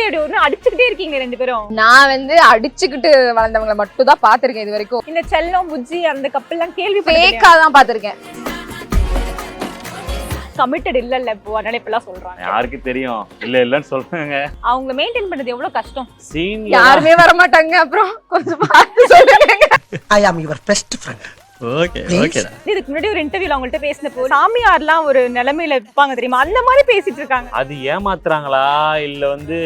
இப்படி ஒரு அடிச்சுக்கிட்டே இருக்கீங்க ரெண்டு பேரும். நான் வந்து அடிச்சுக்கிட்டு வளர்ந்தவங்களை மட்டும் தான் பாத்திருக்கேன் இது வரைக்கும். இந்த செல்லம் புஜ்ஜி அந்த கப்பல் எல்லாம் கேள்வி ஃபேக்கா தான் பாத்திருக்கேன். கமிட்டட் இல்ல இப்போ அதனால இப்பெல்லாம் சொல்றாங்க. யாருக்கு தெரியும் இல்லன்னு சொல்றாங்க. அவங்க மெயின்டைன் பண்றது எவ்வளவு கஷ்டம். சீன் யாருமே வர மாட்டாங்க. அப்புறம் கொஞ்சம் பார்த்து சொல்லுங்க. I am your best friend. Okay okay. இதுக்கு முன்னாடி ஒரு இன்டர்வியூல அவங்கள்ட்ட பேசினப்போ சாமியார்லாம் ஒரு நிலைமையில இருப்பாங்க தெரியுமா, அந்த மாதிரி பேசிட்டு இருக்காங்க. அது ஏமாத்துறாங்களா இல்ல வந்து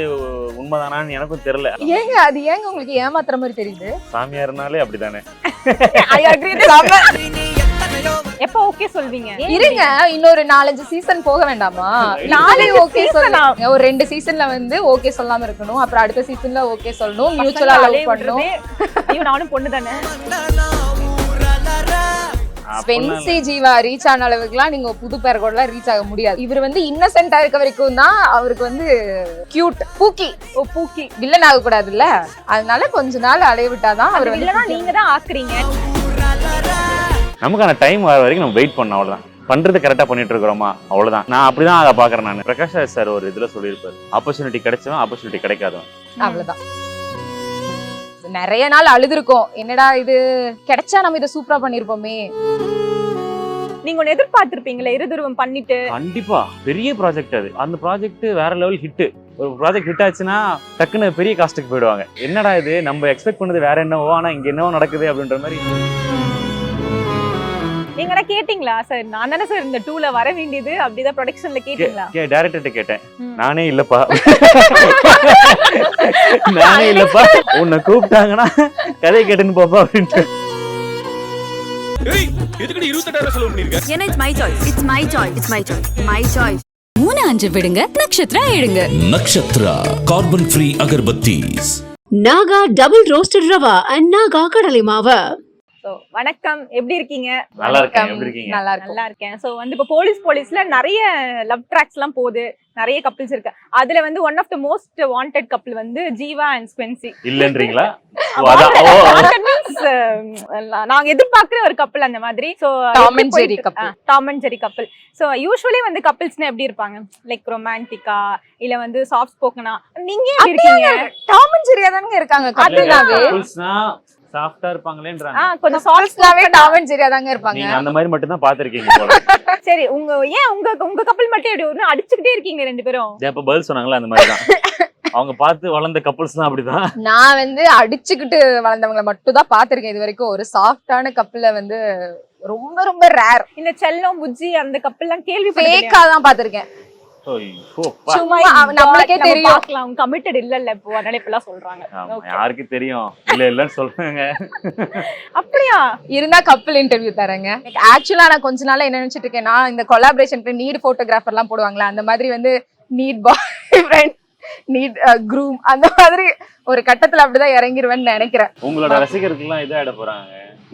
உண்மைதானான்னு எனக்கும் தெரியல. ஏங்க அது ஏங்க உங்களுக்கு ஏமாத்துற மாதிரி தெரியுது? சாமியார்னாலே அப்படிதானே. எப்ப ஓகே சொல்வீங்க? இருங்க, இன்னொரு 4-5 சீசன் போக வேண்டாமா? 4 ஓகே சொல்லலாம். ஒரு 2 சீசன்ல வந்து ஓகே சொல்லாம இருக்கணும். அப்புறம் அடுத்த சீசன்ல ஓகே சொல்லணும். மியூச்சுவலா லவ் பண்ணணும். ஐயோ நானும் பொண்ணு தானே. ஸ்பென்சி ஜீவா ரீச் ஆன அளவுக்குலாம் நீங்க புது பேர் கூட ரீச் ஆக முடியாது. இவர் வந்து இன்னசென்ட்டா இருக்க வரைக்கும் தான் அவருக்கு வந்து கியூட் பூக்கி வில்லன் ஆக கூடாதுல்ல. அதனால கொஞ்ச நாள் அலைய விட்டாதான் அவர் இல்லனா நீங்க தான் ஆக்குறீங்க. நமக்கான டைம் வர வரைக்கும் நம்ம வெயிட் பண்ணோம், அவ்வளவுதான். பண்றது கரெக்டா பண்ணிட்டு இருக்கிறோமா, அவ்வளவுதான். நான் அப்படிதான் அதை பாக்குறேன். நான் பிரகாஷ் ராஜ் சார் ஒரு இதுல சொல்லியிருப்பாரு, ஆப்பர்ச்சுனிட்டி கிடைச்சவன் ஆப்பர்ச்சுனிட்டி கிடைக்காதவன். அவ்வளவுதான். நிறைய நாள் அழுதுருக்கோம், என்னடா இது கிடைச்சா நம்ம இதை சூப்பரா பண்ணிருப்போமே. நீங்க ஒன்னு எதிர்பார்த்திருப்பீங்களே இருதுருவம் பண்ணிட்டு. கண்டிப்பா பெரிய ப்ராஜெக்ட் அது. அந்த ப்ராஜெக்ட் வேற லெவல் ஹிட். ஒரு ப்ராஜெக்ட் ஹிட் ஆச்சுன்னா டக்குன்னு பெரிய காஸ்ட்டுக்கு போயிடுவாங்க. என்னடா இது நம்ம எக்ஸ்பெக்ட் பண்ணது வேற என்னவோ, ஆனா இங்க என்னவோ நடக்குது அப்படின்ற மாதிரி. நீங்க கேட்டீங்களா சார்? நான் தானே சார் இந்த 2ல வர வேண்டியது, அப்படிதான் ப்ரொடக்ஷன்ல கேட்டீங்களா? டைரக்டர்ட்ட கேட்டேன். நானே இல்லப்பா உன்னை கூப்பிட்டாங்கன்னா கதை கேட்டுன்னு போப்பா அப்படின்ட்டு. ஏன்னா it's my choice. It's my choice. It's my choice. My choice. 3-5 விடுங்க, நக்ஷத்ரா எடுங்க. Nakshatra carbon free agarbattis, Naga double roasted rava and Naga கடலை மாவு. வணக்கம், எப்படி இருக்கீங்க? நல்லா இருக்கேன். எப்படி இருக்கீங்க? நல்லா இருக்கேன். சோ வந்து இப்ப போலீஸ்ல நிறைய லவ் ட்ராக்ஸ் எல்லாம் போகுது, நிறைய கப்பிள்ஸ் இருக்கு. அதுல வந்து one of the most wanted couple வந்து ஜீவா அண்ட் ஸ்பென்சி. இல்லன்றீங்களா? நாங்க எதிர்பார்க்கிற ஒரு கப்பிள் அந்த மாதிரி. So Tom and Jerry couple. So usually வந்து கப்பிள்ஸ்னா எப்படி இருப்பாங்க? லைக் ரொமான்டிக்கா இல்ல வந்து சாஃப்ட் ஸ்போக்கனா? நீங்க எப்படி இருக்கீங்க? டாம் அண்ட் ஜெரியா தானங்க இருக்காங்க. கப்பிள்ஸ்னா சாஃப்ட்டா இருப்பாங்களேன்றாங்க. கொஞ்சம் சாஃப்ட்லாவே டாம் அண்ட் ஜெரியா தாங்க இருப்பாங்க. நீங்க அந்த மாதிரி மட்டும் தான் பாத்திருக்கீங்க போல. சரி, உங்க கப்பிள் மட்டும் எப்படி ஒரு அடிச்சுக்கிட்டே இருக்கீங்க ரெண்டு பேரும்? அப்ப பதில் சொன்னாங்களா அந்த மாதிரி தான். அவங்க பார்த்து வளர்ந்த கப்பிள்ஸ் தான் அப்படிதான். நான் வந்து அடிச்சுக்கிட்டு வளர்ந்தவங்களை மட்டும் தான் பாத்திருக்கேன் இது வரைக்கும். ஒரு சாஃப்டான கப்பிள வந்து ரொம்ப ரொம்ப ரேர். இந்த செல்லம் புஜ்ஜி அந்த கப்பிள் எல்லாம் கேள்வி ஃபேக்கா தான் பாத்திருக்கேன். சும்மா நம்மளுக்கே தெரியும் அவங்க கமிட்டட் இல்ல இப்போ அதனால இப்பெல்லாம் சொல்றாங்க. யாருக்கு தெரியும் இல்லன்னு சொல்றாங்க. அப்படியா? இருந்தா கப்பிள் இன்டர்வியூ தரேங்க. ஆக்சுவலா நான் கொஞ்ச நாளா என்ன நினைச்சிட்டு இருக்கேன், நான் இந்த கொலாபரேஷனுக்கு நீட் போட்டோகிராஃபர் எல்லாம் போடுவாங்களா, அந்த மாதிரி வந்து நீட் பாய் ஃப்ரெண்ட் நீட் க்ரூம் அந்த மாதிரி ஒரு கட்டத்துல அப்படிதான் இறங்கிருவேன்னு நினைக்கிறேன். உங்களோட ரசிகர்களுக்கு இதாயிட போறாங்க.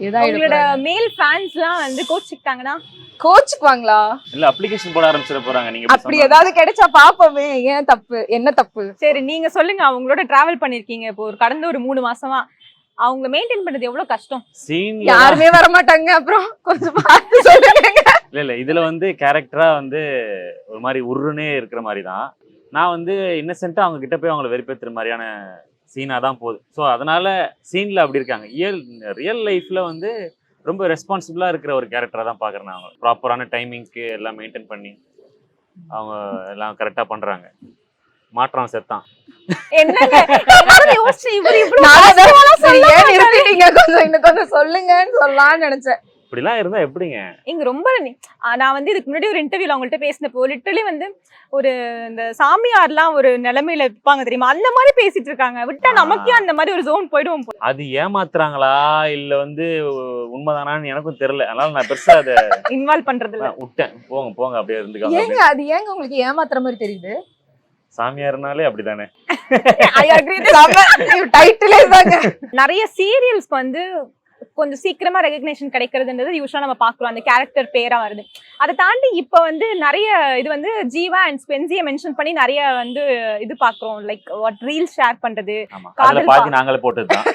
உங்களோட மேல் ஃபேன்ஸ் எல்லாம் வந்து கோச்சிட்டாங்கன்னா கோச்சுக்குவாங்களா? இல்ல அப்ளிகேஷன் போட ஆரம்பிச்சிட போறாங்க. நீங்க அப்படி ஏதாவது கிடைச்சா பாப்போமே. ஏன் தப்பு, என்ன தப்பு? சரி நீங்க சொல்லுங்க. அவங்களோட டிராவல் பண்ணிருக்கீங்க இப்போ கடந்த ஒரு 3 மாசமா. அவங்க மெயின்டைன் பண்றது எவ்வளவு கஷ்டம்? யாருமே வர மாட்டாங்க. அப்புறம் கொஞ்சம் பார்த்து சொல்லுங்க. இல்ல இதுல வந்து கேரக்டரா வந்து ஒரு மாதிரி உருன்னே இருக்கிற மாதிரி தான். நான் வந்து இன்னசென்ட்டா அவங்க கிட்ட போய் அவங்களை வெறுப்பேற்றுற மாதிரியான சீனா தான் போகுது. ஸோ அதனால சீன்ல அப்படி இருக்காங்க. ரியல் லைஃப்ல வந்து ரொம்ப ரெஸ்பான்சிபிளா இருக்கிற ஒரு கேரக்டரா தான் பாக்குறேன். அவங்க ப்ராப்பரான டைமிங்க்கு எல்லாம் மெயின்டைன் பண்ணி அவங்க எல்லாம் கரெக்டா பண்றாங்க. மாற்றம் செத்தான். கொஞ்சம் சொல்லுங்கன்னு சொல்லலாம்னு நினைச்சேன். இப்படிலாம் இருந்தா எப்படிங்க? இங்க ரொம்ப நான் வந்து இதுக்கு முன்னாடி ஒரு இன்டர்வியூல அவங்கள்ட்ட பேசினப்போ லிட்டரலி வந்து ஒரு இந்த சாமியார்லாம் ஒரு நிலைமையில இருப்பாங்க தெரியுமா, அந்த மாதிரி பேசிட்டு இருக்காங்க. விட்டா நமக்கே அந்த மாதிரி ஒரு ஜோன் போயிடுவோம். அது ஏமாத்துறாங்களா இல்ல வந்து உண்மைதானான்னு எனக்கும் தெரியல. அதனால நான் பெருசா அதை இன்வால்வ் பண்றது இல்ல, விட்டேன். போங்க அப்படியே இருந்துக்காங்க. ஏங்க அது ஏங்க உங்களுக்கு ஏமாத்துற மாதிரி தெரியுது? சாமியார்னாலே அப்படிதானே. நிறைய சீரியல்ஸ்க்கு வந்து கொஞ்சம் சீக்கிரமா ரெகக்னேஷன் கிடைக்கிறதுன்றது யூஸ்வலா நம்ம பாக்குறோம். அந்த கேரக்டர் பேரா வருது. அதை தாண்டி இப்ப வந்து நிறைய இது வந்து ஜீவா அண்ட் ஸ்பென்சியை மென்ஷன் பண்ணி நிறைய வந்து இது பாக்குறோம். லைக் வாட் ரீல்ஸ் ஷேர் பண்றது, காதல் பாக்கி நாங்களே போட்டதுதான்.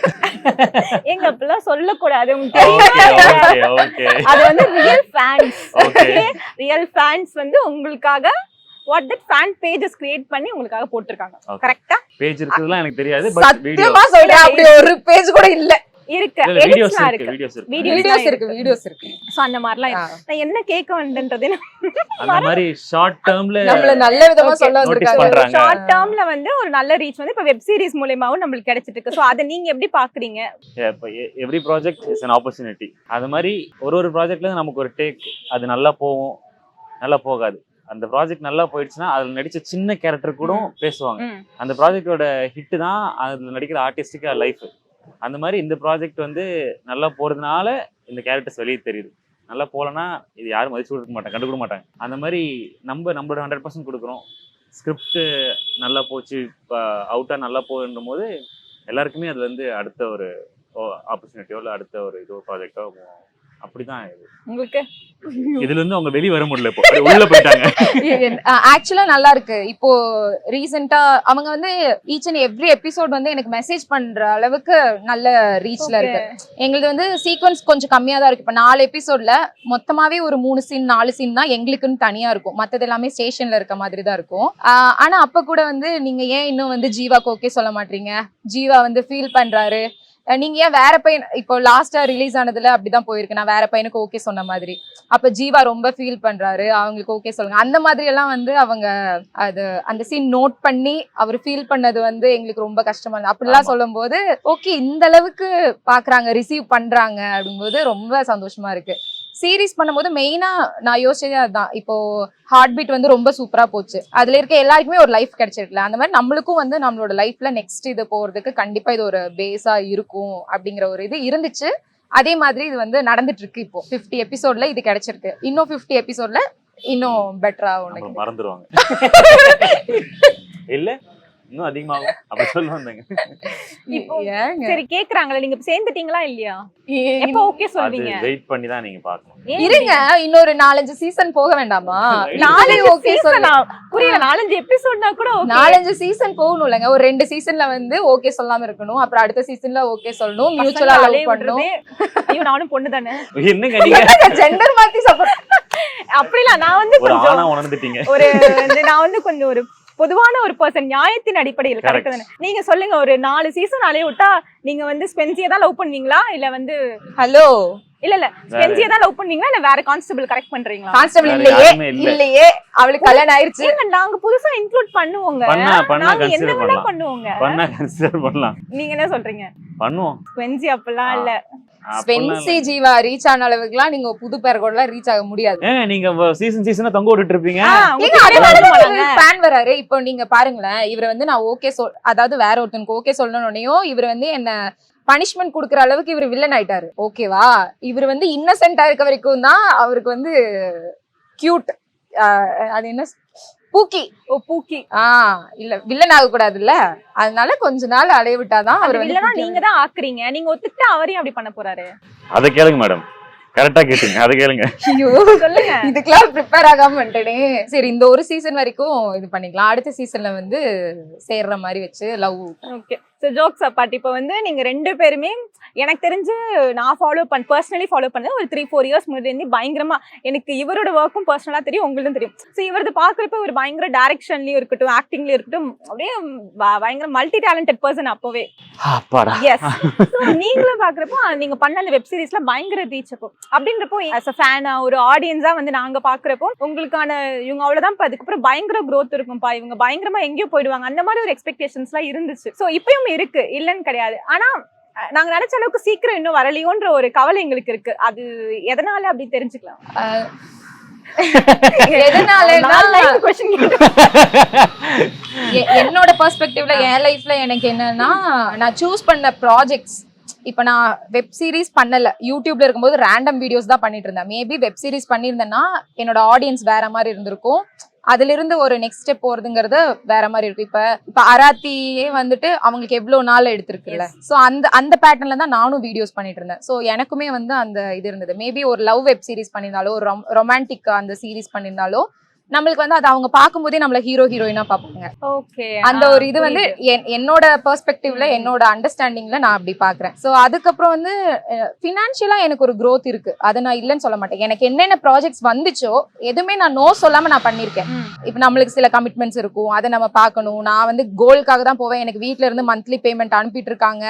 எங்க அப்பெல்லாம் சொல்லக்கூடாது, உங்களுக்கு தெரியும். அது வந்து ரியல் ஃபேன்ஸ் வந்து உங்களுக்காக what that fan pages create பண்ணி உங்களுக்காக போட்டிருக்காங்க. Okay. கரெக்டா? பேஜ் இருக்குதுலாம் எனக்கு தெரியாது. பட் வீடியோ சத்தியமா சொல்றேன், அப்படி ஒரு பேஜ் கூட இல்ல. இருக்கு, வீடியோஸ் editsலாம் இருக்கு, வீடியோஸ் இருக்கு. வீடியோஸ் இருக்கு. சோ அந்த மாதிரிலாம் நான் என்ன கேட்க வந்தேன்றது அந்த மாதிரி ஷார்ட் டேர்ம்ல நம்மள நல்ல விதமா சொல்ல notice வந்திருக்காங்க. பண்றாங்க. ஷார்ட் டேர்ம்ல வந்து ஒரு நல்ல ரீச் வந்து இப்ப வெப் சீரிஸ் மூலமாவும் நம்மளுக்கு கிடைச்சிட்டு இருக்கு. சோ அத நீங்க எப்படி பாக்குறீங்க? Every project is an opportunity. அது மாதிரி ஒரு ப்ராஜெக்ட்ல நமக்கு ஒரு டேக் அது நல்லா போகும், நல்லா போகாது. அந்த ப்ராஜெக்ட் நல்லா போயிடுச்சுன்னா அதுல நடிச்ச சின்ன கேரக்டர் கூட பேசுவாங்க. அந்த ப்ராஜெக்டோட ஹிட் தான் அதுல நடிக்கிற ஆர்டிஸ்டிக்கா லைஃப். அந்த மாதிரி இந்த ப்ராஜெக்ட் வந்து நல்லா போறதுனால இந்த கேரக்டர்ஸ் வெளியே தெரியுது. நல்லா போகலன்னா இது யாரும் மதிச்சு கொடுக்க மாட்டாங்க, கண்டுக்க மாட்டாங்க. அந்த மாதிரி நம்மளோட 100% கொடுக்குறோம். ஸ்கிரிப்ட் நல்லா போச்சு, இப்போ அவுட்டா நல்லா போகுன்ற போது எல்லாருக்குமே அதுல இருந்து அடுத்த ஒரு ஆப்பர்ச்சுனிட்டியோ இல்லை அடுத்த ஒரு இதோ ப்ராஜெக்டோ அப்படிதான் இது. உங்களுக்கு இதுல இருந்து அவங்க வெளியே வர முடியல, இப்போ உள்ள போயிட்டாங்க. ஆக்சுவலா நல்லா இருக்கு. இப்போ ரீசெண்டா அவங்க வந்து ஈச் அண்ட் எவ்ரி எபிசோட் வந்து எனக்கு மெசேஜ் பண்ற அளவுக்கு நல்ல ரீச்ல இருக்கு. எங்களுக்கு வந்து சீக்வன்ஸ் கொஞ்சம் கம்மியா தான் இருக்கு. இப்ப 4 எபிசோட்ல மொத்தமாவே ஒரு 3 சீன் 4 சீன் தான் எங்களுக்குன்னு தனியா இருக்கும். மத்தது எல்லாமே ஸ்டேஷன்ல இருக்க மாதிரி தான் இருக்கும். ஆனா அப்ப கூட வந்து நீங்க ஏன் இன்னும் வந்து ஜீவாக்கு ஓகே சொல்ல மாட்டீங்க, ஜீவா வந்து ஃபீல் பண்றாரு, நீங்க ஏன் வேற பையன், இப்போ லாஸ்டா ரிலீஸ் ஆனதுல அப்படிதான் போயிருக்கு, நான் வேற பையனுக்கு ஓகே சொன்ன மாதிரி. அப்ப ஜீவா ரொம்ப ஃபீல் பண்றாரு, அவங்களுக்கு ஓகே சொல்லுங்க, அந்த மாதிரி எல்லாம் வந்து அவங்க அது அந்த சீன் நோட் பண்ணி அவர் ஃபீல் பண்ணது வந்து எங்களுக்கு ரொம்ப கஷ்டமா இருக்கு. அப்படிலாம் சொல்லும் போது ஓகே இந்த அளவுக்கு பாக்குறாங்க, ரிசீவ் பண்றாங்க அப்படிங்கும்போது ரொம்ப சந்தோஷமா இருக்கு. சீரீஸ் பண்ணும்போது மெயினா நான் யோசிச்சதே அதுதான். இப்போ ஹார்ட் பீட் வந்து ரொம்ப சூப்பரா போச்சு, அதுல இருக்க எல்லாருக்குமே ஒரு லைஃப் கிடைச்சிருக்குல்ல, அந்த மாதிரி நம்மளுக்கும் வந்து நம்மளோட லைஃப்ல நெக்ஸ்ட் இது போறதுக்கு கண்டிப்பா இது ஒரு பேஸா இருக்கும் அப்படிங்கிற ஒரு இது இருந்துச்சு. அதே மாதிரி இது வந்து நடந்துட்டு இருக்கு. இப்போ 50 எபிசோட்ல இது கிடைச்சிருக்கு. இன்னும் 50 எபிசோட்ல இன்னும் பெட்டரா ஒண்ணு மறந்துடுவாங்க இல்ல இன்னும் அதிகமாகும் அப்ப சொல்லுவாங்க. சரி கேக்குறாங்களே, நீங்க சேர்ந்துட்டீங்களா இல்லையா? எப்ப ஓகே சொல்வீங்க? வெயிட் பண்ணி தான் நீங்க பார்க்கணும். இருங்க, இன்னொரு 4-5 சீசன் போக வேண்டாமா? 4 ஓகே சொல்லலாம், புரியல. 4-5 எபிசோட்னா கூட 4-5 சீசன் போகணும் இல்லங்க. ஒரு 2 சீசன்ல வந்து ஓகே சொல்லாம இருக்கணும், அப்புறம் அடுத்த சீசன்ல ஓகே சொல்லணும், மியூச்சுவலா லவ் பண்ணணும். ஐயோ நானும் பொண்ணு தானே, என்னங்க நீங்க ஜெண்டர் மாத்தி சப்போர்ட் அப்படிலாம் நான் வந்து ஒரு கொஞ்சம் ஆணா உணர்ந்துட்டீங்க. நான் வந்து கொஞ்சம் ஒரு பொதுவான ஒரு பர்சன், நியாயத்தின் அடிப்படையில். கரெக்ட் தானே? நீங்க சொல்லுங்க, ஒரு 4 சீசன் அலைய விட்டா நீங்க வந்து ஸ்பென்சியை தான் லவ் பண்ணுவீங்களா இல்ல வந்து ஹலோ இல்ல ஸ்பென்சியை தான் லவ் பண்ணுவீங்களா இல்ல வேற கான்ஸ்டபிள் கரெக்ட் பண்றீங்களா? கான்ஸ்டபிள் இல்லையே, அவளுக்கு கல்யாணம் ஆயிருச்சு. நாங்க புதுசா இன்க்ளூட் பண்ணுவோங்க, நாங்க என்ன வேணா பண்ணுவோங்க. நீங்க என்ன சொல்றீங்க? பண்ணுவோம். ஸ்பென்சி அப்பெல்லாம் இல்ல. ஸ்பென்சி ஜீவா ரீச் ஆன அளவுக்குலாம் நீங்க புது பேர் கூட ரீச் ஆக முடியாது. நீங்க சீசனா தொங்க விட்டுட்டு இருப்பீங்க. ஃபேன் வராரு. இப்போ நீங்க பாருங்களேன், இவர் வந்து நான் ஓகே அதாவது வேற ஒருத்தனுக்கு ஓகே சொல்லணும்னு இவர் வந்து என்ன பனிஷ்மெண்ட் குடுக்குற அளவுக்கு இவர் வில்லன் ஆயிட்டாரு. ஓகேவா? இவர் வந்து இன்னசென்ட்டா இருக்க வரைக்கும் தான் அவருக்கு வந்து கியூட், அது என்ன பூக்கி, பூக்கி இல்ல வில்லன் ஆக கூடாதுல்ல, அதனால கொஞ்ச நாள் அலைய விட்டாதான் அவர் வில்லனா நீங்க தான் ஆக்குறீங்க. நீங்க ஒத்துக்கிட்டு அவரையும் அப்படி பண்ண போறாரு. அத கேளுங்க மேடம், கரெக்டா கேட்டீங்க, அத கேளுங்க. ஐயோ சொல்லுங்க, இதுக்கெல்லாம் ப்ரிப்பேர் ஆகாம வந்துட்டேனே. சரி, இந்த ஒரு சீசன் வரைக்கும் இது பண்ணிக்கலாம், அடுத்த சீசன்ல வந்து சேர்ற மாதிரி வச்சு love. Okay, so jokes apart, இப்போ வந்து நீங்க 2 பேருமே எனக்கு தெரிஞ்சு நான் பர்சனலி ஃபாலோ பண்ணது ஒரு 3-4 இயர்ஸ் முன்னாடி பயங்கரமா எனக்கு இவரோட ஒர்க்கும் பர்சனலா தெரியும், உங்களுக்கும் தெரியும். ஸோ இவரது பாக்குறப்ப ஒரு பயங்கர டைரக்ஷன்லயும் இருக்கட்டும், ஆக்டிங்லயும் இருக்கட்டும், அப்படியே பயங்கர மல்டி டேலண்டட் பர்சன் அப்பவே. எஸ், நீங்களும் பாக்குறப்போ நீங்க பண்ண அந்த வெப் சீரிஸ்ல பயங்கர ரீச் அப்போ. அப்படின்றப்போ as a fan ஒரு ஆடியன்ஸா வந்து நாங்க பாக்குறப்போ உங்களுக்கான இவங்க அவ்வளவுதான், அதுக்கப்புறம் பயங்கர growth இருக்கும்பா, இவங்க பயங்கரமா எங்கேயோ போயிடுவாங்க, அந்த மாதிரி ஒரு எக்ஸ்பெக்டேஷன்ஸ் எல்லாம் இருந்துச்சு. ஸோ இப்பயும் இருக்கு, இல்லன்னு கிடையாது. ஆனா நாங்க நினைச்ச அளவுக்கு சீக்கிரம் இன்னும் வரலையோன்ற ஒரு கவலை எங்களுக்கு இருக்கு. அது எதனால அப்படி தெரிஞ்சுக்கலாம்? என்னோட பெர்ஸ்பெக்டிவ்ல என் லைஃப்ல எனக்கு என்னன்னா, நான் சூஸ் பண்ண ப்ராஜெக்ட்ஸ், இப்ப நான் வெப் சீரிஸ் பண்ணல, யூடியூப்ல இருக்கும்போது ரேண்டம் வீடியோஸ் தான் பண்ணிட்டு இருந்தேன். மேபி வெப் சீரிஸ் பண்ணியிருந்தேன்னா என்னோட ஆடியன்ஸ் வேற மாதிரி இருந்திருக்கும், அதுல இருந்து ஒரு நெக்ஸ்ட் ஸ்டெப் போறதுங்கிறது வேற மாதிரி இருக்கும். இப்ப அராத்தியே வந்துட்டு அவங்களுக்கு எவ்வளவு நாள் எடுத்திருக்குல்ல, சோ அந்த பேட்டர்ன்ல தான் நானும் வீடியோஸ் பண்ணிட்டு இருந்தேன். சோ எனக்குமே வந்து அந்த இது இருந்தது. மேபி ஒரு லவ் வெப் சீரிஸ் பண்ணியிருந்தாலோ, ஒரு ரொமான்டிக் அந்த சீரிஸ் பண்ணியிருந்தாலோ நம்மளுக்கு வந்து அது அவங்க பார்க்கும்போதே நம்மள ஹீரோ ஹீரோயினா பார்ப்பாங்க. ஓகே. அந்த ஒரு இது வந்து என்னோட பெர்ஸ்பெக்டிவ்ல என்னோட அண்டர்ஸ்டாண்டிங்ல நான் அப்படி பாக்குறேன். சோ அதுக்கப்புறம் வந்து ஃபினான்ஷியலா எனக்கு ஒரு growth இருக்கு, அதை நான் இல்லைன்னு சொல்ல மாட்டேன். எனக்கு என்னென்ன ப்ராஜெக்ட்ஸ் வந்துச்சோ எதுவுமே நான் நோ சொல்லாம நான் பண்ணிருக்கேன். இப்ப நம்மளுக்கு சில கமிட்மெண்ட்ஸ் இருக்கும், அதை நம்ம பார்க்கணும். நான் வந்து கோல்காக தான் போவேன், எனக்கு வீட்ல இருந்து மந்த்லி பேமெண்ட் அனுப்பிட்டு இருக்காங்க,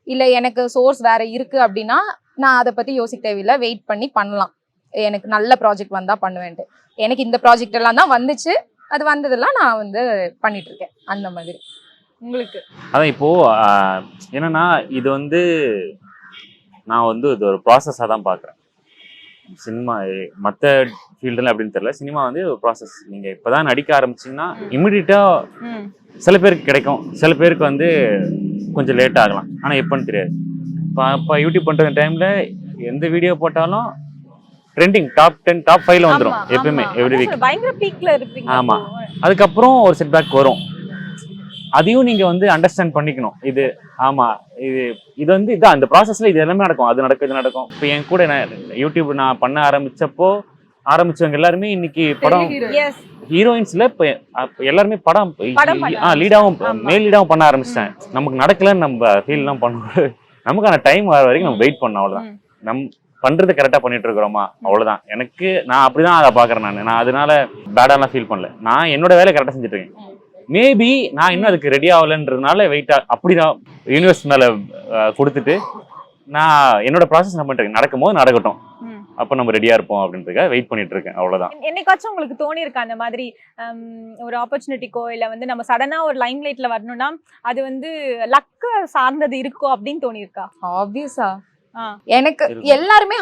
இல்ல எனக்கு சோர்ஸ் வேற இருக்கு அப்படின்னா நான் அதை பத்தி யோசிக்க தேவையில்லை, வெயிட் பண்ணி பண்ணலாம். எனக்கு நல்ல ப்ராஜெக்ட் வந்தா பண்ணுவேன்ட்டு. எனக்கு இந்த ப்ராஜெக்ட் எல்லாம் தான் வந்துச்சு, அது வந்ததெல்லாம் நான் வந்து பண்ணிட்டு இருக்கேன் அந்த மாதிரி. உங்களுக்கு அதான் இப்போ என்னன்னா இது வந்து நான் வந்து இது ஒரு ப்ராசஸாக தான் பார்க்குறேன். சினிமா மற்ற ஃபீல்டுல அப்படின்னு தெரியல, சினிமா வந்து ஒரு ப்ராசஸ். நீங்கள் இப்போ தான் நடிக்க ஆரம்பிச்சிங்கன்னா இம்மிடியட்டாக சில பேருக்கு கிடைக்கும், சில பேருக்கு வந்து கொஞ்சம் லேட் ஆகலாம், ஆனால் எப்போன்னு தெரியாது. இப்போ யூடியூப் பண்ணுற டைமில் எந்த வீடியோ போட்டாலும் ட்ரெண்டிங் டாப் 10 டாப் 5ல வந்துடும் எப்பயுமே, எவ்ரி வீக். பயங்கர பீக்ல இருப்பீங்க. ஆமா, அதுக்கப்புறம் ஒரு செட்பேக் வரும். அதையும் நீங்க வந்து அண்டர்ஸ்டாண்ட் பண்ணிக்கணும். இது ஆமா, இது வந்து இதான் அந்த ப்ராசஸ்ல இது எல்லாமே நடக்கும், அது நடக்கும், இது நடக்கும். இப்போ என் கூட யூடியூப் நான் பண்ண ஆரம்பிச்சவங்க எல்லாருமே இன்னைக்கு படம் ஹீரோயின்ஸ்ல இப்போ எல்லாருமே படம் லீடாவும் மேல் லீடாவும் பண்ண ஆரம்பிச்சிட்டேன். நமக்கு நடக்கலன்னு நம்ம ஃபீல்லாம் பண்ண, நமக்கான டைம் வர வரைக்கும் நம்ம வெயிட் பண்ணோம், அவ்வளவுதான். பண்றது கரெக்டா பண்ணிட்டு இருக்கிறோமா, அவ்வளவுதான். நான் அப்படிதான் அதை பாக்குறேன். நான் அதனால பேடாலாம் ஃபீல் பண்ணல, நான் என்னோட வேலையை கரெக்டா செஞ்சுட்டு இருக்கேன். மேபி நான் இன்னும் அதுக்கு ரெடி ஆகலன்றதுனால வெயிட்டா அப்படிதான் யூனிவர்ஸ் மேல கொடுத்துட்டு நான் என்னோட ப்ராசஸ் நான் பண்ணிட்டு இருக்கேன். நடக்கும் போது நடக்கட்டும், அப்ப நம்ம ரெடியா இருப்போம் அப்படின்றதுக்காக வெயிட் பண்ணிட்டு இருக்கேன், அவ்வளவுதான். என்னைக்காச்சும் உங்களுக்கு தோணி இருக்கா அந்த மாதிரி ஒரு ஆப்பர்ச்சுனிட்டிக்கோ இல்ல வந்து நம்ம சடனா ஒரு லைம் லைட்ல வரணும்னா அது வந்து லக்க சார்ந்தது இருக்கோ அப்படின்னு தோணி இருக்கா? ஆப்வியஸா எனக்கு எல்லாருமே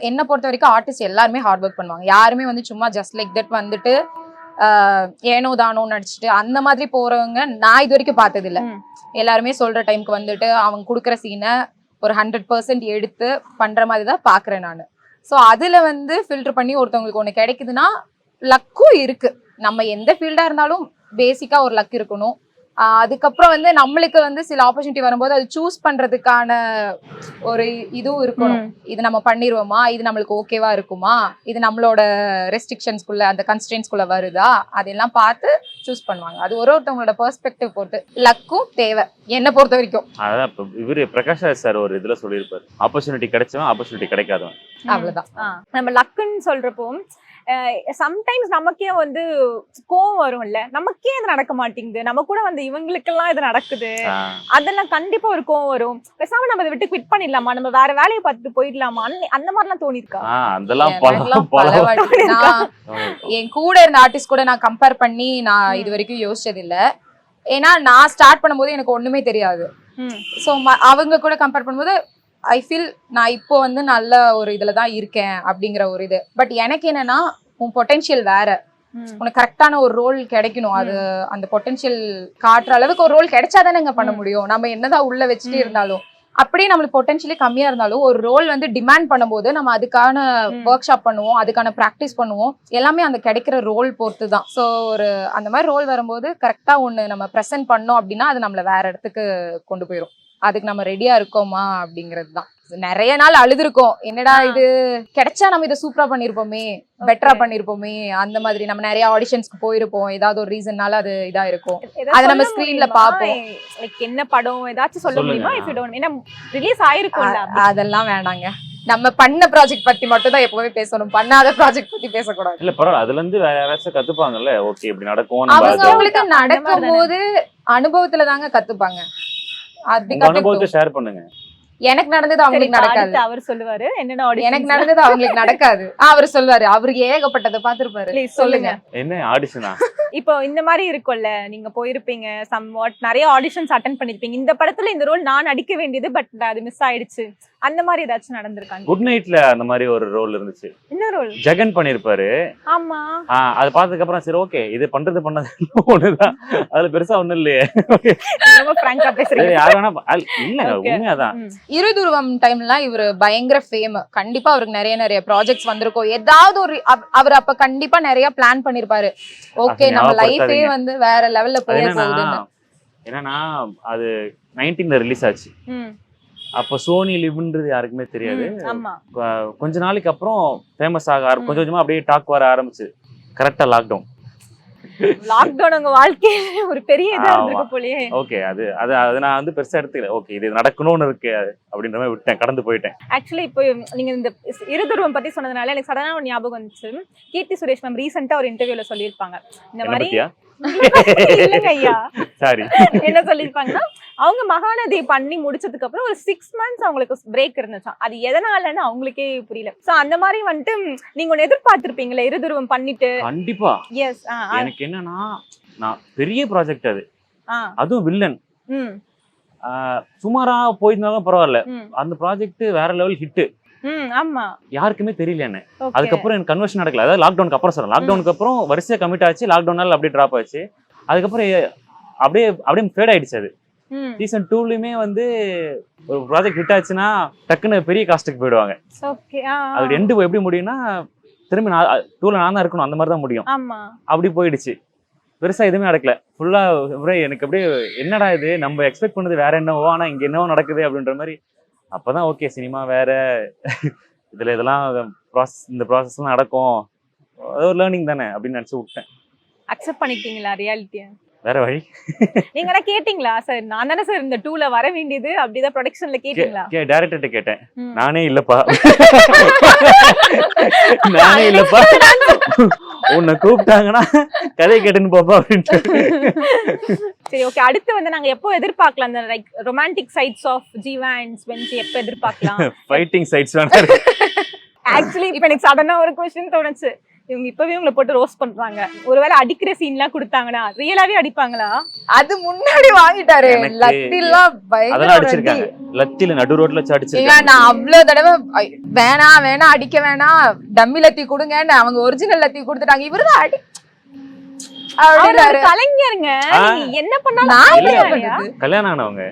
என்ன பொறுத்த வரைக்கும் ஆர்டிஸ்ட் எல்லாருமே ஹார்ட் ஒர்க் பண்ணுவாங்க. யாருமே வந்து சும்மா ஜஸ்ட் லைக் தட் வந்துட்டு ஏனோ தானோ நடிச்சுட்டு அந்த மாதிரி போறவங்க நான் இது வரைக்கும் பார்த்தது இல்ல. எல்லாருமே சொல்ற டைம்க்கு வந்துட்டு அவங்க கொடுக்குற சீனை ஒரு 100% எடுத்து பண்ற மாதிரி தான் பாக்குறேன் நான். ஸோ அதுல வந்து ஃபில்டர் பண்ணி ஒருத்தவங்களுக்கு ஒண்ணு கிடைக்குதுன்னா லக்கும் இருக்கு. நம்ம எந்த ஃபீல்டா இருந்தாலும் பேசிக்கா ஒரு லக் இருக்கணும். அதுக்கப்புறம் வந்து நம்மளுக்கு வந்து சில ஆப்பர்ச்சுனிட்டி வரும்போது அது சூஸ் பண்றதுக்கான ஒரு இதுவும் இருக்கணும். இது நம்ம பண்ணிடுவோமா, இது நம்மளுக்கு ஓகேவா இருக்குமா, இது நம்மளோட ரெஸ்ட்ரிக்ஷன்ஸ்குள்ள அந்த கன்ஸ்ட்ரெயின்ஸ்குள்ள வருதா, அதெல்லாம் பார்த்து சூஸ் பண்ணுவாங்க. அது ஒருத்தவங்களோட பெர்ஸ்பெக்டிவ் பொறுத்து லக்கும் தேவை என்ன பொறுத்த வரைக்கும். அதான் இப்போ இவரு பிரகாஷ் ராஜ் சார் ஒரு இதுல சொல்லியிருப்பாரு, ஆப்பர்ச்சுனிட்டி கிடைச்சவன் ஆப்பர்ச்சுனிட்டி கிடைக்காதவன். அவ்வளவுதான். நம்ம லக்குன்னு சொல்றப்போ சம்டைம்ஸ் நமக்கே வந்து கோவம் வரும்ல, நமக்கே இது நடக்க மாட்டேங்குது, நம்ம கூட வந்து இவங்களுக்கெல்லாம் இது நடக்குது, அதெல்லாம் கண்டிப்பா ஒரு கோவம் வரும். பேசாம நம்ம இதை விட்டு குவிட் பண்ணிடலாமா, நம்ம வேற வேலையை பார்த்துட்டு போயிடலாமா, அந்த மாதிரிலாம் தோணிருக்கா? என் கூட இருந்த ஆர்டிஸ்ட் கூட நான் கம்பேர் பண்ணி நான் இது வரைக்கும் யோசிச்சது இல்ல. ஏன்னா நான் ஸ்டார்ட் பண்ணும்போது எனக்கு ஒண்ணுமே தெரியாது. ஸோ அவங்க கூட கம்பேர் பண்ணும்போது ஐ ஃபீல் நான் இப்போ வந்து நல்ல ஒரு இதுல தான் இருக்கேன் அப்படிங்கிற ஒரு இது. பட் எனக்கு என்னன்னா உன் பொட்டென்ஷியல் வேற, உனக்கு கரெக்டான ஒரு ரோல் கிடைக்கணும். அது அந்த பொட்டென்ஷியல் காட்டுற அளவுக்கு ஒரு ரோல் கிடைச்சாதானே இங்க பண்ண முடியும். நம்ம என்னதான் உள்ள வச்சுட்டே இருந்தாலும் அப்படியே நம்மளுக்கு பொட்டென்ஷியலி கம்மியா இருந்தாலும் ஒரு ரோல் வந்து டிமாண்ட் பண்ணும்போது நம்ம அதுக்கான ஒர்க் ஷாப் பண்ணுவோம், அதுக்கான ப்ராக்டிஸ் பண்ணுவோம். எல்லாமே அந்த கிடைக்கிற ரோல் பொறுத்து தான். ஸோ ஒரு அந்த மாதிரி ரோல் வரும்போது கரெக்டா ஒண்ணு நம்ம ப்ரெசென்ட் பண்ணோம் அப்படின்னா அது நம்மள வேற இடத்துக்கு கொண்டு போயிடும். அதுக்கு நம்ம ரெடியா இருக்கோமா அப்படிங்கிறது தான். நிறைய நாள் அழுதுருக்கோம், என்னடா இது கிடைச்சா நம்ம இதை சூப்பரா பண்ணிருப்போமே, பெட்டரா பண்ணிருப்போமே. அந்த மாதிரி நம்ம நிறைய ஆடிஷன்ஸ்க்கு போயிருப்போம், ஏதாவது ஒரு ரீசன்னால அது இதா இருக்கும், அதை நம்ம ஸ்கிரீன்ல பாப்போம். என்ன படம் ஏதாச்சும் சொல்ல முடியுமா? இஃப் யூ டோன்ட், ஏன்னா ரிலீஸ் ஆயிருக்கும்ல. அதெல்லாம் வேணாங்க, நம்ம பண்ண ப்ராஜெக்ட் பத்தி மட்டும் தான் எப்பவுமே பேசணும், பண்ணாத ப்ராஜெக்ட் பத்தி பேசக்கூடாது. இல்ல பரவாயில்ல, அதுல இருந்து வேற யாராச்சும் கத்துப்பாங்கல்ல. ஓகே இப்படி நடக்கும், அவங்களுக்கு நடக்கும் போது அனுபவத்துல தாங்க கத்துப்பாங்க. அனுபவத்தை ஷேர் பண்ணுங்க. எனக்கு நடந்தது அவங்களுக்கு நடக்காது. அவர் சொல்லுவாரு என்னன்னா எனக்கு நடந்தது அவங்களுக்கு நடக்காது. அவர் சொல்லுவாரு, அவருக்கு ஏகப்பட்டதை பாத்துருப்பாரு. சொல்லுங்க என்ன ஆடிஷனா? இப்போ இந்த மாதிரி இருக்கும்ல, நீங்க போயிருப்பீங்க சம்வாட் நிறைய ஆடிஷன்ஸ் அட்டெண்ட் பண்ணிருப்பீங்க, இந்த படத்துல இந்த ரோல் நான் நடிக்க வேண்டியது பட் அது மிஸ் ஆயிடுச்சு, அந்த மாதிரி ஏதாச்சும் நடந்திருக்காங்க? குட் நைட்ல அந்த மாதிரி ஒரு ரோல் இருந்துச்சு. என்ன ரோல்? ஜெகன் பண்ணிருப்பாரு. ஆமா, அது பார்த்ததுக்கு அப்புறம் சரி ஓகே இது பண்ணது ஒண்ணுதான், அதுல பெருசா ஒண்ணும் இல்லையே. ரொம்ப பிராங்கா பேசுறீங்க. யார் வேணா இல்ல, உண்மையாதான். இருதுருவம் டைம்ல இவரு பயங்கர ஃபேம். கண்டிப்பா அவருக்கு நிறைய ப்ராஜெக்ட்ஸ் வந்திருக்கும். ஏதாவது ஒரு அவர் அப்ப கண்டிப்பா நிறைய பிளான் பண்ணிருப்பாரு. ஓகே நம்ம லைஃபே வந்து வேற லெவல்ல போக போகுதுன்னு. என்னன்னா அது 19ல ரிலீஸ் ஆச்சு. அப்ப சோனி லிவ்ன்றது யாருக்குமே தெரியாது. கொஞ்ச நாளைக்கு அப்புறம் ஃபேமஸ் ஆக கொஞ்சம் கொஞ்சமா அப்படியே டாக் வர ஆரம்பிச்சு. கரெக்டா லாக்டவுன் லாக்டவுன் உங்க வாழ்க்கையில ஒரு பெரிய இதா ஆமா. இருந்திருக்கு போலயே. ஓகே, அது நான் வந்து பெருசா எடுத்துக்கல. ஓகே, இது நடக்கணும்னு இருக்கு அப்படின்ற மாதிரி விட்டேன், கடந்து போயிட்டேன். ஆக்சுவலி இப்போ நீங்க இந்த இருதுருவம் பத்தி சொன்னதுனால எனக்கு சடனா ஒரு ஞாபகம் வந்துச்சு. கீர்த்தி சுரேஷ் மேம் ரீசெண்டா ஒரு இன்டர்வியூல சொல்லியிருப்பாங்க இந்த என்ன மாதிரி. பத்தியா? இல்லங்க ஐயா, சாரி. என்ன சொல்லியிருப்பாங்கன்னா அவங்க மகாநதி பண்ணி முடிச்சதுக்கு அப்புறம் ஒரு 6 months அவங்களுக்கு பிரேக் இருந்துச்சாம். அது எதனாலன்னு அவங்களுக்கே புரியல. சோ அந்த மாதிரி வந்துட்டு நீங்க ஒன்னு எதிர்பார்த்திருப்பீங்களா இருதுருவம் பண்ணிட்டு? கண்டிப்பா. எஸ். எனக்கு என்னன்னா, நான் பெரிய ப்ராஜெக்ட் அது, ஆ அதுவும் வில்லன். ம் சுமாரா போயிருந்தாலும் பரவாயில்ல, ம் அந்த ப்ராஜெக்ட் வேற லெவல் ஹிட். ம் ஆமா. யாருக்குமே தெரியல என்ன. Okay. அதுக்கப்புறம் எனக்கு கன்வர்ஷன் நடக்கல. அதாவது லாக்டவுனுக்கு அப்புறம் சொல்றேன். லாக்டவுனுக்கு அப்புறம் வரிசையா கமிட் ஆச்சு, லாக்டவுனால அப்படியே டிராப் ஆச்சு. அதுக்கப்புறம் அப்படியே அப்படியே ஃபேட் ஆயிடுச்சு அது. ம் சீசன் 2லயுமே வந்து ஒரு ப்ராஜெக்ட் ஹிட் ஆச்சுன்னா டக்குன்னு பெரிய காஸ்ட்டுக்கு போயிடுவாங்க. ஓகே. அது எண்டு எப்படி முடியும்னா, திரும்பி 2ல நான் தான் இருக்கணும், அந்த மாதிரி தான் முடியும். ஆமா. அப்படி போயிடுச்சு. பெருசா எதுவுமே நடக்கல. ஃபுல்லா எனக்கு அப்படியே என்னடா இது, நம்ம எக்ஸ்பெக்ட் பண்ணது வேற என்னவோ, ஆனா இங்க என்னவோ நடக்குது அப்படின்ற மாதிரி. அப்பதான் ஓகே, சினிமா வேற, இதுல இதெல்லாம் இந்த ப்ராசஸ்லாம் நடக்கும், அது ஒரு லேர்னிங் தானே அப்படின்னு நினைச்சு விட்டேன். அக்செப்ட் பண்ணிட்டீங்களா ரியாலிட்டியை? வேற வழி. நீங்க என்ன கேட்டீங்களா சார், நான் தானே சார் இந்த 2ல வர வேண்டியது அப்படிதான் ப்ரொடக்ஷன்ல கேட்டீங்களா? டைரக்டர்கிட்ட கேட்டேன். ம். நானே இல்லப்பா நானே இல்லப்பா, உன்னை கூப்பிட்டாங்கன்னா கதை கேட்டுன்னு போப்பா அப்படின்ட்டு. சரி ஓகே, அடுத்து வந்து நாங்க எப்போ எதிர்பார்க்கலாம் அந்த like romantic sides of Jeeva and Spency எப்போ எதிர்பார்க்கலாம்? ஃபைட்டிங் சைட்ஸ் வேணா. ஆக்சுவலி இப்போ எனக்கு சடனா ஒரு क्वेश्चन தோணுச்சு. இவங்க இப்பவே உங்களை போட்டு ரோஸ்ட் பண்றாங்க, ஒருவேளை அடிக்கிற சீன்லாம் கொடுத்தாங்கன்னா ரியலாவே அடிப்பாங்களா? அது முன்னாடி வாங்கிட்டாரு. எனக்கு லத்திலாம் அதெல்லாம் பயங்கர அடிச்சிருக்காங்க. லத்தில நடு ரோட்ல வச்சு ஏங்க அடிச்சிருக்காங்க. நான் அவ்வளவு தடவை வேணாம் அடிக்க வேணாம், டம்மி லத்தி கொடுங்கன்னு அவங்க ஒரிஜினல் லத்தி கொடுத்துட்டாங்க. இவருதான் அடி அவர் அப்படின்னாரு. ஒரு கலைஞருங்க, நீங்க என்ன பண்ணாலும் நான் இல்ல, என்ன அடிப்பாங்க. பண்றது? கல்யாணம் ஆனவங்க.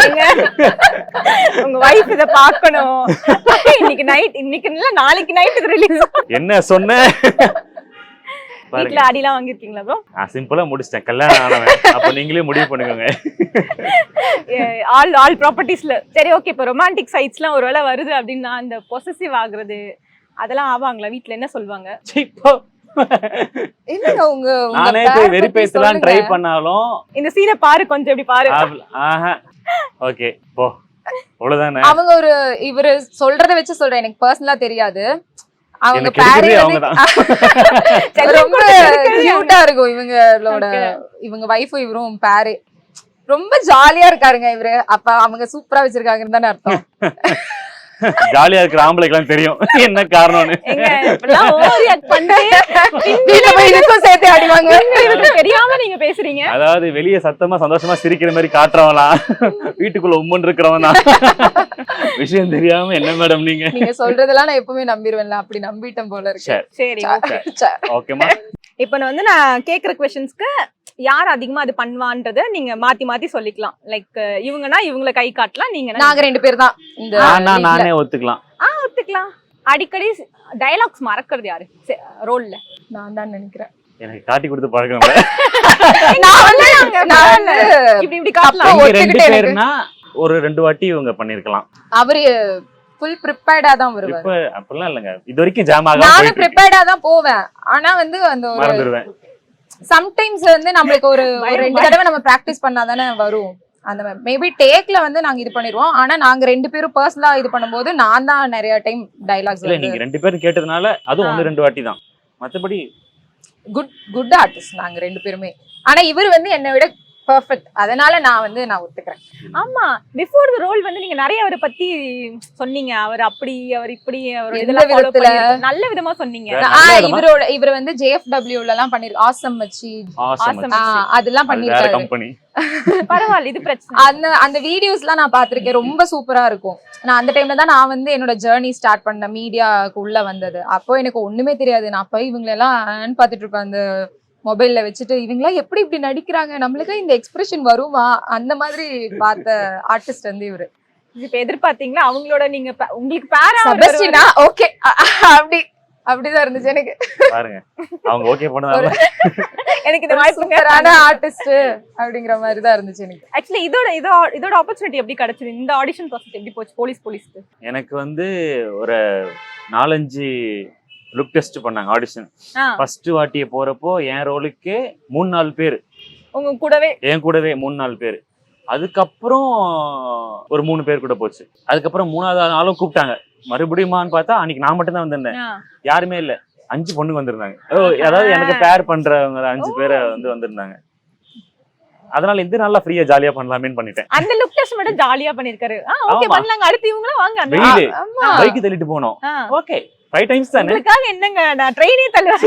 ஏங்க, உங்க வைஃப் இத பார்க்கணும். இன்னைக்கு இல்ல நாளைக்கு நைட் இது ரிலீஸ். என்ன சொன்ன? வீட்ல அடிலாம் வாங்கிருக்கீங்களா ப்ரோ? நான் சிம்பிளா முடிச்சிட்டேன், கல்யாணம் ஆனவன். அப்ப நீங்களே முடிவு பண்ணுங்க. ஆல் ப்ராப்பர்ட்டிஸ்ல. சரி ஓகே, இப்போ ரொமான்டிக் சைட்ஸ்லாம் ஒருவேளை வருது அப்படின்னா அந்த பொசசிவ் ஆகுறது அதெல்லாம் ஆவாங்களா? வீட்ல என்ன சொல்லுவாங்க? இல்லங்க உங்க நானே போய் வெரிஃபைஸ்லாம் ட்ரை பண்ணாலும் இந்த சீனை பாரு, கொஞ்சம் இப்படி பாரு. ஆஹா ஓகே போ, அவ்வளவுதானே. அவங்க ஒரு இவரு சொல்றத வச்சு சொல்றேன், எனக்கு பர்சனலா தெரியாது. அவங்க எனக்கு பேரே தெரிஞ்சதே வந்து அவங்கதான். ரொம்ப கியூட்டா இருக்கும் இவங்களோட, இவங்க வைஃபும் இவரும் பேரு ரொம்ப ஜாலியா இருக்காருங்க இவரு. அப்ப அவங்க சூப்பரா வச்சிருக்காங்கன்னு தானே அர்த்தம். ஜாலியா இருக்கிற ஆம்பளைக்கெல்லாம் தெரியும் என்ன காரணம்னு. எங்க இப்படிலாம் ஓவர் பண்ணி வீட்டுல போய் இதுக்கும் சேர்த்து ஆடிவாங்க. தெரியாம நீங்க பேசுறீங்க. அதாவது வெளியே சத்தமா சந்தோஷமா சிரிக்கிற மாதிரி காட்டுறவனா, வீட்டுக்குள்ள உம்மன் இருக்கிறவன் தான். விஷயம் தெரியாம என்ன மேடம் நீங்க நீங்க சொல்றதெல்லாம் நான் எப்பவுமே நம்பிடுவேன்ல, அப்படி நம்பிட்டேன் போல இருக்கு. சரி ஓகே. ஓகேமா. இப்போ வந்து நான் கேக்குற क्वेश्चंसக்கு யார் அதிகமா அது பண்ணுவான்றத நீங்க மாத்தி மாத்தி சொல்லிக்கலாம். லைக் இவங்கன்னா இவங்கள கை காட்டலாம், நீங்க நாங்க 2 பேர் தான் இந்த நானே ஒத்துக்கலாம். ஒத்துக்கலாம். அடிக்கடி டயலாக்ஸ் மறக்கிறது யாரு ரோல்ல? நான் தான் நினைக்கிறேன். எனக்கு காட்டி கொடுத்து பழக்கம். இப்படி இப்படி காட்டலாம். 2 பேர்னா ஒரு 2 வாட்டி இவங்க பண்ணிருக்கலாம். அவரு ஃபுல் ப்ரிப்பேர்டா தான் வருவாரு. இப்ப அப்படிலாம் இல்லங்க, இது வரைக்கும் ஜாம் ஆகாம நானும் போயிட்டு ப்ரிப்பேர்டா தான் போவேன். ஆனா வந்து அந்த ஒரு மறந்துடுவேன். சம்டைம்ஸ் வந்து நம்மளுக்கு ஒரு 2 தடவை நம்ம பிராக்டிஸ் பண்ணாதானே வரும். அந்த மேபி டேக்ல வந்து நாங்க இது பண்ணிடுவோம். ஆனா நாங்க 2 பேரும் பர்சனலா இது பண்ணும்போது நான் தான் நிறைய டைம் டயலாக்ஸ். இல்ல நீங்க 2 பேரும் கேட்டதுனால அது 1-2 வாட்டி தான். மத்தபடி குட் ஆர்டிஸ்ட் நாங்க 2 பேருமே. ஆனா இவர் வந்து என்னை விட பெர்ஃபெக்ட். அதனால நான் ஒத்துக்கிறேன். ஆமா, பிஃபோர் தி ரோல் வந்து நீங்க நிறைய அவரை பத்தி சொன்னீங்க. அவர் அப்படி, அவர் இப்படி, அவர் எந்த இதெல்லாம் ஃபாலோ விதத்துல? பண்ணி நல்ல விதமா சொன்னீங்க. இவர் வந்து JFW எல்லாம் பண்ணிரு, ஆசம் வச்சி அதெல்லாம் பண்ணிருக்காரு. கம்பெனி பரவாயில்ல, இது பிரச்சனை. அந்த வீடியோஸ்லாம் நான் பாத்திருக்கேன், ரொம்ப சூப்பரா இருக்கும். நான் அந்த டைம்ல தான் நான் வந்து என்னோட ஜர்னி ஸ்டார்ட் பண்ண, மீடியாக்கு உள்ள வந்தது. அப்போ எனக்கு ஒண்ணுமே தெரியாது. நான் போய் இவங்களெல்லாம் பாத்துட்டு இருப்பேன் அந்த மொபைல்ல வச்சுட்டு, இவங்களா எப்படி இப்படி நடிக்கிறாங்க, நம்மளுக்கு இந்த எக்ஸ்பிரஷன் வருமா, அந்த மாதிரி பார்த்த ஆர்டிஸ்ட் வந்து இவரு. இப்ப எதிர்பார்த்தீங்களா அவங்களோட நீங்க உங்களுக்கு பேரா செபஸ்டினா? ஓகே, அப்படிதான் இருந்துச்சு எனக்கு. பாருங்க, அவங்க ஓகே பண்ணதால எனக்கு இந்த சூப்பரான ஆர்டிஸ்ட் அப்படிங்கிற மாதிரி தான் இருந்துச்சு எனக்கு. ஆக்சுவலி இதோட ஆப்பர்ச்சுனிட்டி எப்படி கிடைச்சது? இந்த ஆடிஷன் ப்ராசஸ் எப்படி போச்சு போலீஸ்க்கு? எனக்கு வந்து ஒரு 4-5 லுக் டெஸ்ட் பண்ணாங்க ஆடிஷன். ஃபர்ஸ்ட் வாட்டியை போறப்போ என் ரோலுக்கு 3-4 பேர் உங்க கூடவே என் கூடவே 3-4 பேர். அதுக்கப்புறம் ஒரு 3 பேர் கூட போச்சு. அதுக்கப்புறம் 3வது நாளும் கூப்பிட்டாங்க மறுபடியுமான்னு பார்த்தா அன்னைக்கு நான் மட்டும் தான் வந்திருந்தேன். யாருமே இல்ல, 5 பொண்ணுங்க வந்திருந்தாங்க. அதாவது எனக்கு பேர் பண்றவங்க 5 பேரை வந்திருந்தாங்க. அதனால இந்த நல்லா ஃப்ரீயா ஜாலியா பண்ணலாமேன்னு பண்ணிட்டேன். அந்த லுக் டெஸ்ட் மட்டும் ஜாலியா பண்ணிருக்காரு. ஓகே பண்ணலாங்க. அடுத்து இவங்களும் வாங்க. அந்த வெயிலு பைக் தள்ளிட்டு போனோம். ஓகே 5 டைம்ஸ் தானே. உங்களுக்காக என்னங்க நான் ட்ரெயினே தள்ளுவேன்.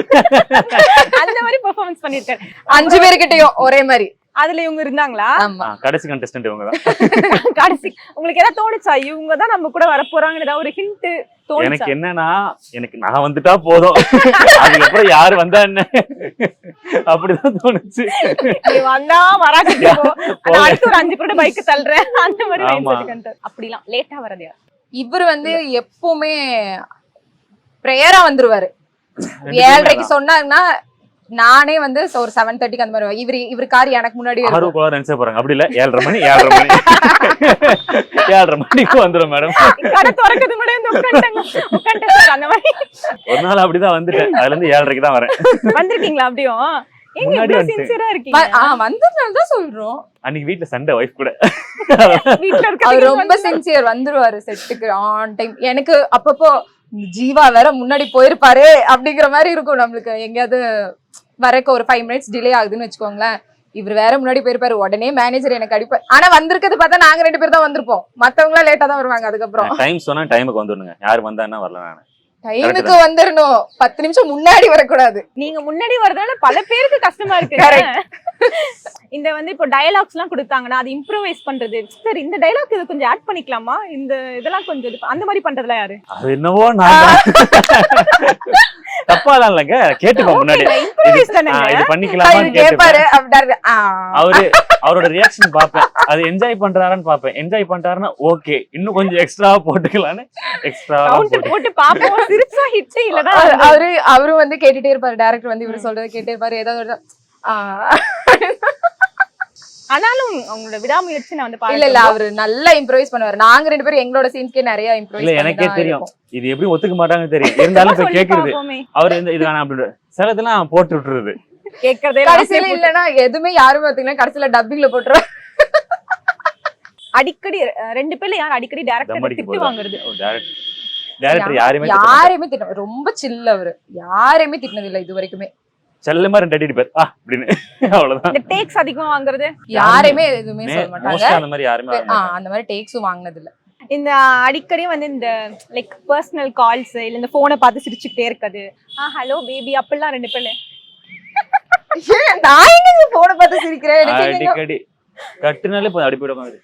அந்த மாதிரி பெர்ஃபார்மன்ஸ் பண்ணிருக்காரு 5 பேர்கிட்டயும் ஒரே மாதிரி. அதுல இவங்க இருந்தாங்களா? ஆமா, கடைசி கண்டஸ்டன்ட் இவங்க தான். கடைசி உங்களுக்கு ஏதாவது தோணுச்சா இவங்க தான் நம்ம கூட வர போறாங்கன்னு ஏதாவது ஒரு ஹிண்ட் தோணுச்சா? எனக்கு என்னன்னா நான் வந்துட்டா போதும், அதுக்கப்புறம் யாரு வந்தா என்ன அப்படிதான் தோணுச்சு. நீ வந்தா வராக்கிட்டு போ, நான் அடுத்து ஒரு 5 பேரோட பைக் தள்ளுறேன் அந்த மாதிரி மைண்ட் செட் கண்டர். அப்படிலாம் லேட்டா வரது யார்? இவரு வந்து எப்பவுமே பிரேயரா வந்துருவாரு. 7:30க்கு சொன்னாங்கன்னா நானே வந்து ஒரு 7:30க்கு அந்த மாதிரி இவரு கார் எனக்கு முன்னாடி நினைச்ச போறாங்க. அப்படி இல்ல 7:30 மணி 7:30 மணிக்கு வந்துடும் மேடம். கடை திறக்கிறது முன்னாடி அந்த மாதிரி ஒரு நாள் அப்படிதான் வந்துட்டேன். அதுல இருந்து 7:30க்கு தான் வரேன். வந்திருக்கீங்களா? அப்படியும் எங்க முன்னாடி இவ்வளவு சின்சியரா இருக்கீங்க? வந்ததுனால தான் சொல்றோம். அன்னைக்கு வீட்டுல சண்டை வைஃப் கூட. வீட்ல இருக்க அவர் ரொம்ப சின்சியர், வந்துருவாரு செட்டுக்கு ஆன் டைம். எனக்கு அப்பப்போ ஜீவா வேற முன்னாடி போயிருப்பாரு அப்படிங்கிற மாதிரி இருக்கும். நம்மளுக்கு எங்கேயாவது வரக்கு ஒரு 5 மினிட்ஸ் டிலே ஆகுதுன்னு வச்சுக்கோங்களேன், இவர் வேற முன்னாடி போயிருப்பாரு, உடனே மேனேஜர் எனக்கு அடிப்பாரு. ஆனா வந்திருக்கிறது பார்த்தா நாங்க 2 பேர் தான் வந்திருப்போம், மத்தவங்க எல்லாம் லேட்டா தான் வருவாங்க. அதுக்கப்புறம் டைம் சொன்னா டைமுக்கு வந்துருங்க. யாரு வந்தான்னா வரல, நானு டைமுக்கு வந்துடணும். 10 நிமிஷம் முன்னாடி வரக்கூடாது. நீங்க முன்னாடி வரதுனால பல பேருக்கு கஷ்டமா இருக்கு. இந்த வந்து இப்போ டயலாக்ஸ் எல்லாம் கொடுத்தாங்கன்னா அது இம்ப்ரோவைஸ் பண்றது, சார் இந்த டயலாக் இது கொஞ்சம் ஆட் பண்ணிக்கலாமா, இந்த இதெல்லாம் கொஞ்சம் அந்த மாதிரி பண்றதுல யாரு? அது என்னவோ நான் தப்பாதான் இல்லங்க, கேட்டுக்கோ முன்னாடி இது பண்ணிக்கலாமான்னு கேட்பாரு. அவரோட ரியாக்ஷன் பாப்பேன், அது என்ஜாய் பண்றாரான்னு பாப்பேன். என்ஜாய் பண்றாருன்னா ஓகே, இன்னும் கொஞ்சம் எக்ஸ்ட்ரா போட்டுக்கலான்னு எக்ஸ்ட்ரா போட்டு பாப்போம். சிரிச்சா ஹிட் இல்லனா அவரும் வந்து கேட்டுட்டே இருப்பாரு. டைரக்டர் வந்து இவரு சொல்றதை கேட்டே இருப்பாரு. ஏதாவது ஆனாலும் அவங்களோட விடாமுயற்சி நான் வந்து இல்ல அவரு நல்லா இம்ப்ரோவைஸ் பண்ணுவாரு. நாங்க 2 பேரும் எங்களோட சீன்ஸ்க்கே நிறைய இம்ப்ரோவைஸ். இல்ல எனக்கே தெரியும் இது எப்படி ஒத்துக்க மாட்டாங்க தெரியும், இருந்தாலும் இப்ப கேக்குறது அவரு இது வேணாம் அப்படின்னு சிலதெல்லாம் போட்டு விட்டுறது. கேக்குறதே கடைசியில இல்லன்னா எதுவுமே யாருமே பாத்தீங்கன்னா கடைசியில டப்பிங்ல போட்டுருவாங்க. அடிக்கடி 2 பேர்ல யார் அடிக்கடி டைரக்டர் திட்டு வாங்குறது? டைரக்டர் யாரையுமே திட்ட ரொம்ப சில்ல அவரு, யாரையுமே திட்டினது இல்ல இது வரைக்குமே. செல்லமா 2 அடி அடிப்பார் அப்படின்னு, அவ்வளவுதான். இந்த டேக்ஸ் அதிகமா வாங்குறது யாரையுமே எதுவுமே சொல்ல மாட்டாங்க. அந்த மாதிரி யாருமே அந்த மாதிரி டேக்ஸும் வாங்குனது இல்ல. இந்த அடிக்கடி வந்து இந்த லைக் பர்சனல் கால்ஸ் இல்ல இந்த போனை பார்த்து சிரிச்சுக்கிட்டே இருக்குது, ஹலோ பேபி அப்படிலாம் 2 பேர்ல நான் எங்க போனை பார்த்து சிரிக்கிறேன்? அடிக்கடி கட்டுனாலே போய் அடிப்பிடுவாங்க.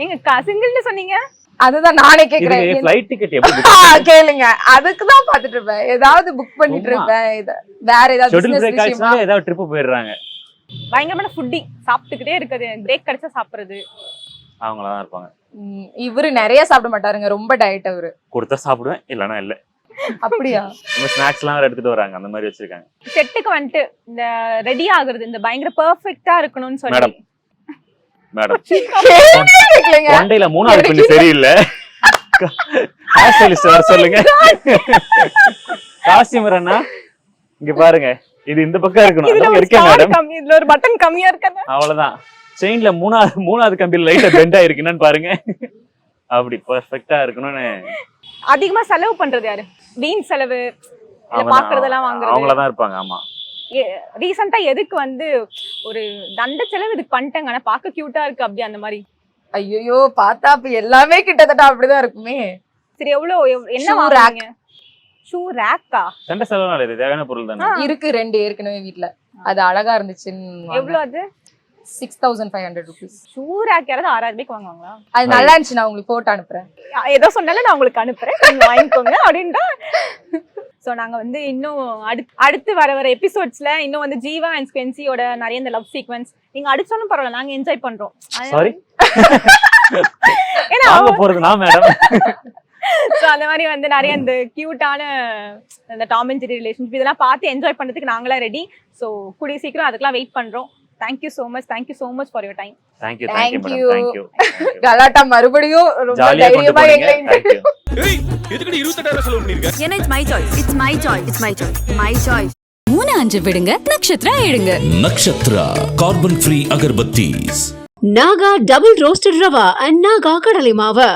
எங்க சிங்கிள்னு சொன்னீங்க, அதுதான் நானே கேக்குறேன். ஃளைட் டிக்கெட் எப்படி கேளுங்க, அதுக்கு தான் பாத்துட்டு இருப்பேன். ஏதாவது புக் பண்ணிட்டு இருப்பேன், வேற ஏதாவது பிசினஸ் விஷயமா ஏதாவது ட்ரிப் போயிடுறாங்க. பயங்கரமான ஃபுட்டி சாப்பிட்டுக்கிட்டே இருக்குது, பிரேக் கிடைச்சா சாப்பிடுறது அவங்களா தான் இருப்பாங்க. இவரு நிறைய சாப்பிட மாட்டாருங்க, ரொம்ப டயட் அவரு. கொடுத்தா சாப்பிடுவேன், இல்லனா இல்ல. அப்படியா? இந்த ஸ்நாக்ஸ் எல்லாம் எடுத்துட்டு வராங்க, அந்த மாதிரி வச்சிருக்காங்க. செட்டுக்கு வந்துட்டு இந்த ரெடி ஆகுறது இந்த பயங்கர பெர்ஃபெக்ட்டா இருக்கணும்னு சொல்லி மேடம் ஒண்டையில 3வது கொஞ்சம் சரியில்லை, ஹேர் ஸ்டைலிஸ்ட் வர சொல்லுங்க. காஸ்டியூமர் அண்ணா இங்க பாருங்க, இது இந்த பக்கம் இருக்கணும், அங்க இருக்கேன் மேடம், இதுல ஒரு பட்டன் கம்மியா இருக்கங்க, அவ்வளவுதான். செயின்ல 3வது கம்பியில லைட்டா பெண்டா இருக்குன்னு பாருங்க, அப்படி பெர்ஃபெக்ட்டா இருக்கணும்னு. அதிகமா செலவு பண்றது யாரு? வீண் செலவு பாக்குறதெல்லாம் வாங்குறது அவங்களதான் இருப்பாங்க. ஆமா, ரீசெண்டா எதுக்கு வந்து ஒரு தண்ட செலவு இதுக்கு பண்ணிட்டாங்க, ஆனா பாக்க கியூட்டா இருக்கு அப்படி அந்த மாதிரி? ஐயோ பார்த்தா அப்ப எல்லாமே கிட்டத்தட்ட அப்படிதான் இருக்குமே. சரி எவ்வளவு என்ன வாங்குறீங்க? ஷூ ரேக்கா? தண்ட செலவு இது தேவையான பொருள் தானே இருக்கு 2 ஏற்கனவே வீட்ல, அது அழகா இருந்துச்சுன்னு. எவ்வளவு அது? 6500 rupees. ஷூ ரேக் யாராவது 6000 ரூபாய்க்கு வாங்குவாங்களா? அது நல்லா இருந்துச்சு, நான் உங்களுக்கு போட்டு அனுப்புறேன். ஏதோ சொன்னாலும் நான் உங்களுக்கு அனுப்புறேன், நீங்க வாங்கிக்கோங்க அப்படின்ட்டா. சோ நாங்க வந்து இன்னும் அடுத்து வர எபிசோட்ஸ்ல இன்னும் வந்து ஜீவா அண்ட் ஸ்பென்சியோட நிறைய இந்த லவ் சீக்வென்ஸ் நீங்க அடிச்சாலும் பரவாயில்ல, நாங்க என்ஜாய் பண்றோம். சாரி ஏன்னா அவங்க போறது நான் மேடம். சோ அந்த மாதிரி வந்து நிறைய இந்த கியூட்டான இந்த டாம் அண்ட் ஜெரி ரிலேஷன்ஷிப் இதெல்லாம் பார்த்து என்ஜாய் பண்றதுக்கு நாங்களா ரெடி. சோ கூடிய சீக்கிரம் அதுக்கெல்லாம் வெயிட் பண்றோம். Thank you so much for your time. Thank you Thank madam you. Thank you கலாட்டா மறுபடியும் ரொம்ப ஜாலியா கொண்டு தைரியமா போனீங்க எங்களை தேங்க்யூ. ஏன்னா it's my choice. It's my choice. It's my choice. My choice. 3-5 விடுங்க நட்சத்திரா எடுங்க. Nakshatra carbon free agarbattis. Naga double roasted rava and Naga கடலை மாவு.